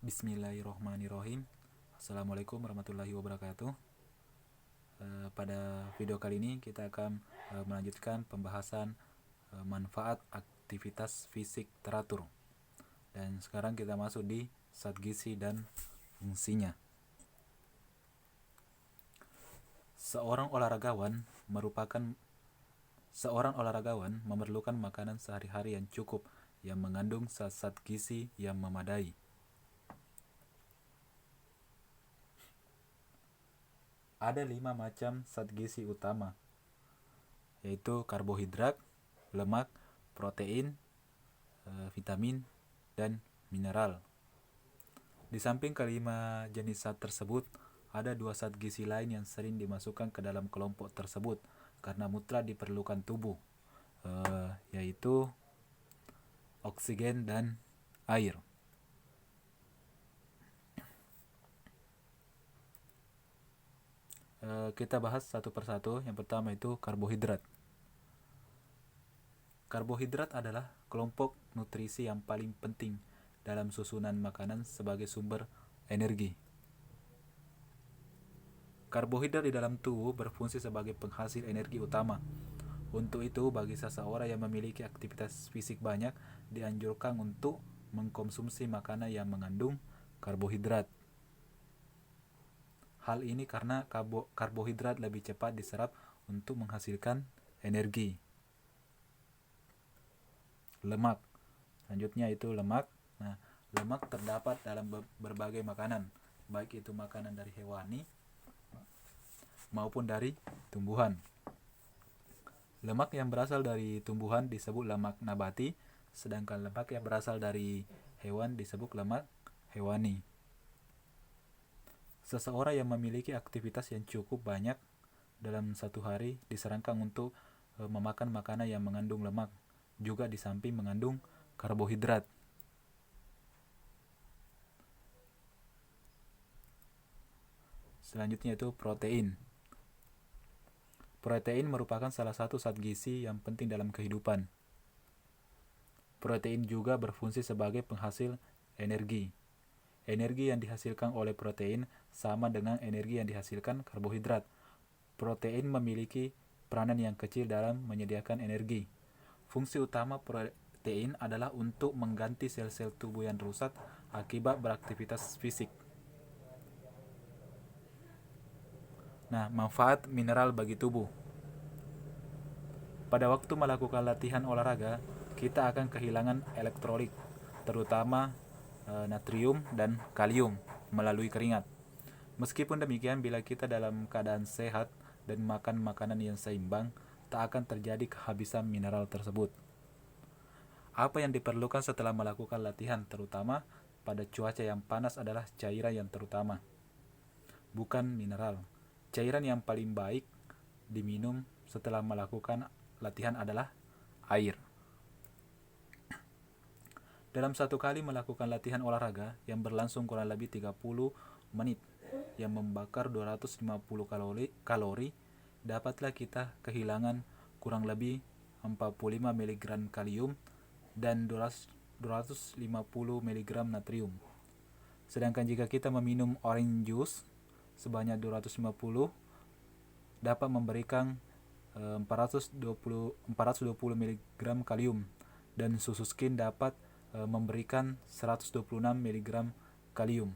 Bismillahirrohmanirrohim. Assalamualaikum warahmatullahi wabarakatuh. Pada video kali ini kita akan melanjutkan pembahasan manfaat aktivitas fisik teratur. Dan sekarang kita masuk di zat gizi dan fungsinya. Seorang olahragawan memerlukan makanan sehari-hari yang cukup yang mengandung zat-zat gizi yang memadai. Ada 5 macam zat gizi utama, yaitu karbohidrat, lemak, protein, vitamin, dan mineral. Di samping kelima jenis zat tersebut, ada 2 zat gizi lain yang sering dimasukkan ke dalam kelompok tersebut karena mutlak diperlukan tubuh, yaitu oksigen dan air. Kita bahas satu persatu. Yang pertama itu karbohidrat. Karbohidrat adalah kelompok nutrisi yang paling penting dalam susunan makanan sebagai sumber energi. Karbohidrat di dalam tubuh berfungsi sebagai penghasil energi utama. Untuk itu, bagi seseorang yang memiliki aktivitas fisik banyak, dianjurkan untuk mengkonsumsi makanan yang mengandung karbohidrat. Hal ini karena karbohidrat lebih cepat diserap untuk menghasilkan energi. Lemak. Selanjutnya itu lemak. Nah, lemak terdapat dalam berbagai makanan, baik itu makanan dari hewani maupun dari tumbuhan. Lemak yang berasal dari tumbuhan disebut lemak nabati, sedangkan lemak yang berasal dari hewan disebut lemak hewani. Seseorang yang memiliki aktivitas yang cukup banyak dalam satu hari disarankan untuk memakan makanan yang mengandung lemak, juga di samping mengandung karbohidrat. Selanjutnya itu protein. Protein merupakan salah satu zat gizi yang penting dalam kehidupan. Protein juga berfungsi sebagai penghasil energi. Energi yang dihasilkan oleh protein sama dengan energi yang dihasilkan karbohidrat. Protein memiliki peranan yang kecil dalam menyediakan energi. Fungsi utama protein adalah untuk mengganti sel-sel tubuh yang rusak akibat beraktivitas fisik. Nah, manfaat mineral bagi tubuh. Pada waktu melakukan latihan olahraga, kita akan kehilangan elektrolit, terutama natrium dan kalium melalui keringat. Meskipun demikian, bila kita dalam keadaan sehat dan makan makanan yang seimbang, tak akan terjadi kehabisan mineral tersebut. Apa yang diperlukan setelah melakukan latihan, terutama pada cuaca yang panas, adalah cairan yang terutama, bukan mineral. Cairan yang paling baik diminum setelah melakukan latihan adalah air. Dalam satu kali melakukan latihan olahraga yang berlangsung kurang lebih 30 menit yang membakar 250 kalori, dapatlah kita kehilangan kurang lebih 45 mg kalium dan 250 mg natrium. Sedangkan jika kita meminum orange juice sebanyak 250, dapat memberikan 420 mg kalium, dan susu skin dapat memberikan 126 mg kalium.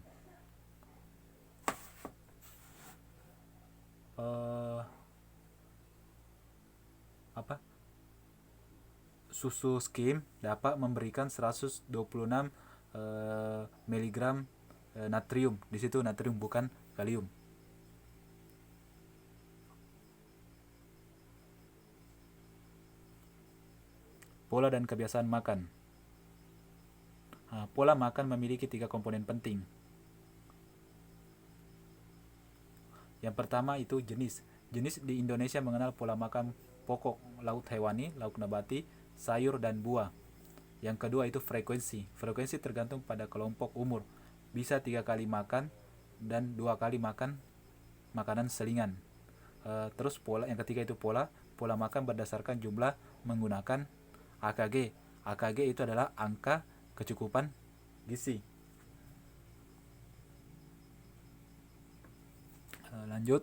Susu skim dapat memberikan 126 mg natrium. Di situ natrium, bukan kalium. Pola dan kebiasaan makan. Pola makan memiliki 3 komponen penting. Yang pertama itu jenis. Jenis di Indonesia mengenal pola makan pokok, lauk hewani, lauk nabati, sayur, dan buah. Yang kedua itu frekuensi. Frekuensi tergantung pada kelompok umur. Bisa 3 kali makan dan 2 kali makan makanan selingan. Terus pola yang ketiga itu pola makan berdasarkan jumlah menggunakan AKG. AKG itu adalah angka kecukupan gizi. Lanjut.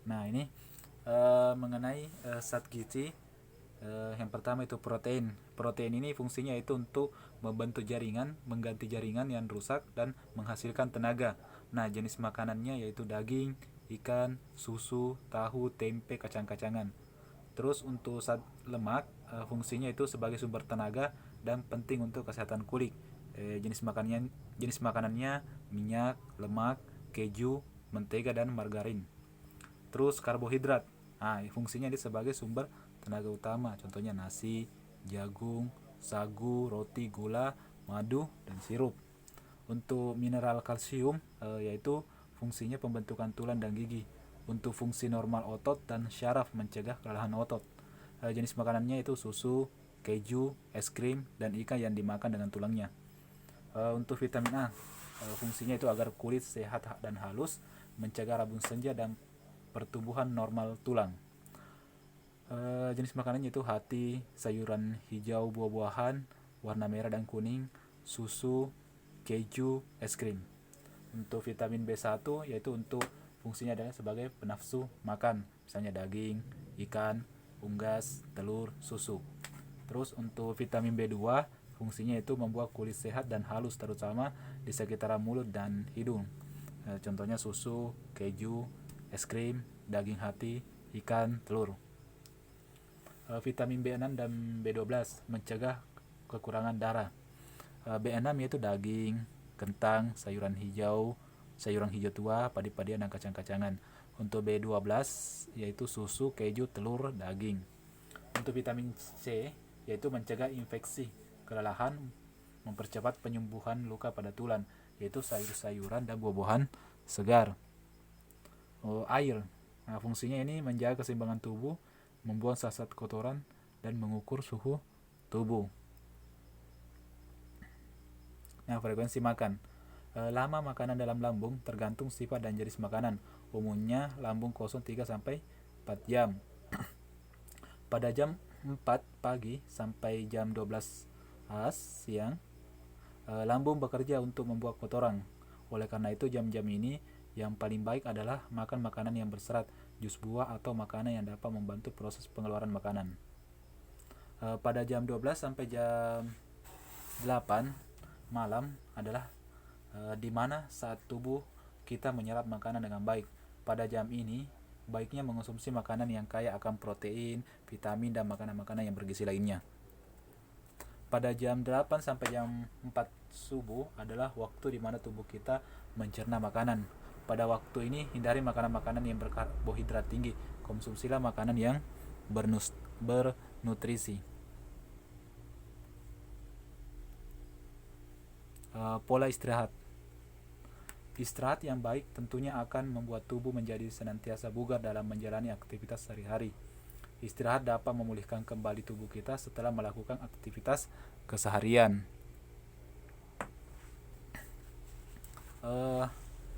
Nah, ini mengenai zat gizi. Yang pertama itu protein. Protein ini fungsinya itu untuk membentuk jaringan, mengganti jaringan yang rusak dan menghasilkan tenaga. Nah, jenis makanannya yaitu daging, ikan, susu, tahu, tempe, kacang-kacangan. Terus untuk zat lemak, fungsinya itu sebagai sumber tenaga dan penting untuk kesehatan kulit. Jenis makanannya minyak, lemak, keju, mentega dan margarin. Terus karbohidrat. Nah, fungsinya ini sebagai sumber tenaga utama. Contohnya nasi, jagung, sagu, roti, gula, madu, dan sirup. Untuk mineral kalsium, yaitu fungsinya pembentukan tulang dan gigi. Untuk fungsi normal otot dan syaraf, mencegah kelelahan otot. Jenis makanannya itu susu, keju, es krim, dan ikan yang dimakan dengan tulangnya. Untuk vitamin A, fungsinya itu agar kulit sehat dan halus, mencegah rabun senja dan pertumbuhan normal tulang. Jenis makanannya itu hati, sayuran hijau, buah-buahan, warna merah dan kuning, susu, keju, es krim. Untuk vitamin B1 yaitu untuk fungsinya adalah sebagai penafsu makan, misalnya daging, ikan, unggas, telur, susu. Terus untuk vitamin B2 fungsinya itu membuat kulit sehat dan halus, terutama di sekitar mulut dan hidung. Contohnya susu, keju, es krim, daging hati, ikan, telur. Vitamin B6 dan B12 mencegah kekurangan darah. B6 yaitu daging, kentang, sayuran hijau tua, padi-padian dan kacang-kacangan. Untuk B12 yaitu susu, keju, telur, daging. Untuk vitamin C yaitu mencegah infeksi, kelelahan, mempercepat penyembuhan luka pada tulang, yaitu sayur-sayuran dan buah-buahan segar. Air. Nah, fungsinya ini menjaga keseimbangan tubuh, membuang zat kotoran, dan mengukur suhu tubuh. Nah, frekuensi makan. Lama makanan dalam lambung tergantung sifat dan jenis makanan. Umumnya lambung kosong 3-4 jam. Pada jam 4 pagi sampai jam 12 siang, lambung bekerja untuk membuang kotoran. Oleh karena itu, jam-jam ini yang paling baik adalah makan makanan yang berserat, jus buah atau makanan yang dapat membantu proses pengeluaran makanan. Pada jam 12 sampai jam 8 malam adalah di mana saat tubuh kita menyerap makanan dengan baik. Pada jam ini baiknya mengonsumsi makanan yang kaya akan protein, vitamin, dan makanan-makanan yang bergizi lainnya. Pada jam 8 sampai jam 4 subuh adalah waktu di mana tubuh kita mencerna makanan. Pada waktu ini hindari makanan-makanan yang berkarbohidrat tinggi. Konsumsilah makanan yang bernutrisi. Pola istirahat. Istirahat yang baik tentunya akan membuat tubuh menjadi senantiasa bugar dalam menjalani aktivitas sehari-hari. Istirahat dapat memulihkan kembali tubuh kita setelah melakukan aktivitas keseharian.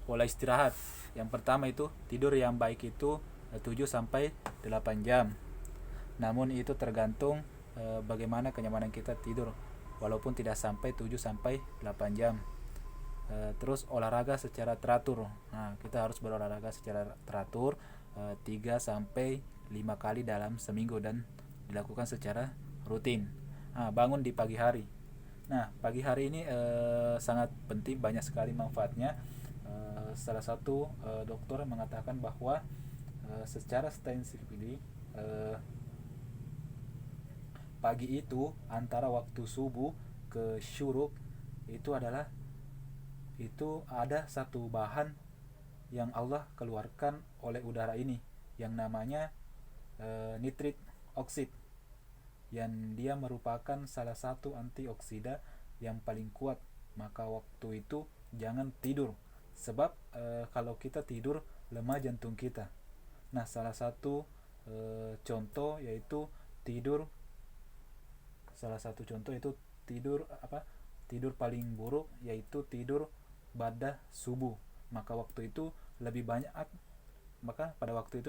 Pola istirahat. Yang pertama itu tidur yang baik itu 7-8 jam. Namun itu tergantung bagaimana kenyamanan kita tidur, walaupun tidak sampai 7-8 jam. Terus olahraga secara teratur. Nah, kita harus berolahraga secara teratur 3-5 kali dalam seminggu dan dilakukan secara rutin. Bangun di pagi hari. Nah, pagi hari ini sangat penting, banyak sekali manfaatnya. Salah satu dokter mengatakan bahwa secara saintifik pagi itu antara waktu subuh ke syuruk itu ada satu bahan yang Allah keluarkan oleh udara ini yang namanya nitrit oksid, yang dia merupakan salah satu antioksida yang paling kuat. Maka waktu itu jangan tidur, sebab kalau kita tidur lemah jantung kita. Nah, salah satu contoh yaitu tidur tidur paling buruk yaitu tidur pada subuh. Pada waktu itu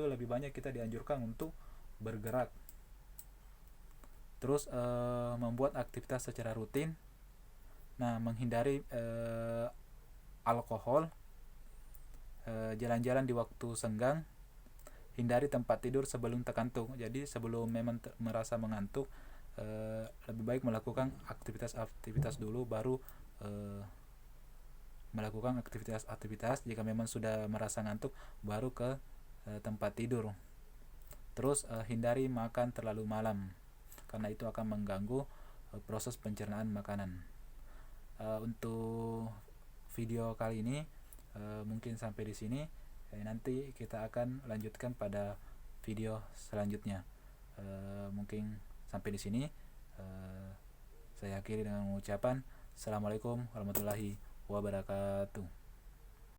lebih banyak kita dianjurkan untuk bergerak. Terus membuat aktivitas secara rutin. Nah, menghindari alkohol, jalan-jalan di waktu senggang, hindari tempat tidur sebelum terkantuk. Jadi sebelum memang merasa mengantuk, lebih baik melakukan aktivitas-aktivitas dulu, baru melakukan aktivitas-aktivitas. Jika memang sudah merasa ngantuk, baru ke tempat tidur. Terus hindari makan terlalu malam, karena itu akan mengganggu proses pencernaan makanan. Untuk video kali ini mungkin sampai di sini. Nanti kita akan lanjutkan pada video selanjutnya. Mungkin sampai di sini. Saya akhiri dengan mengucapkan Assalamualaikum warahmatullahi wabarakatuh.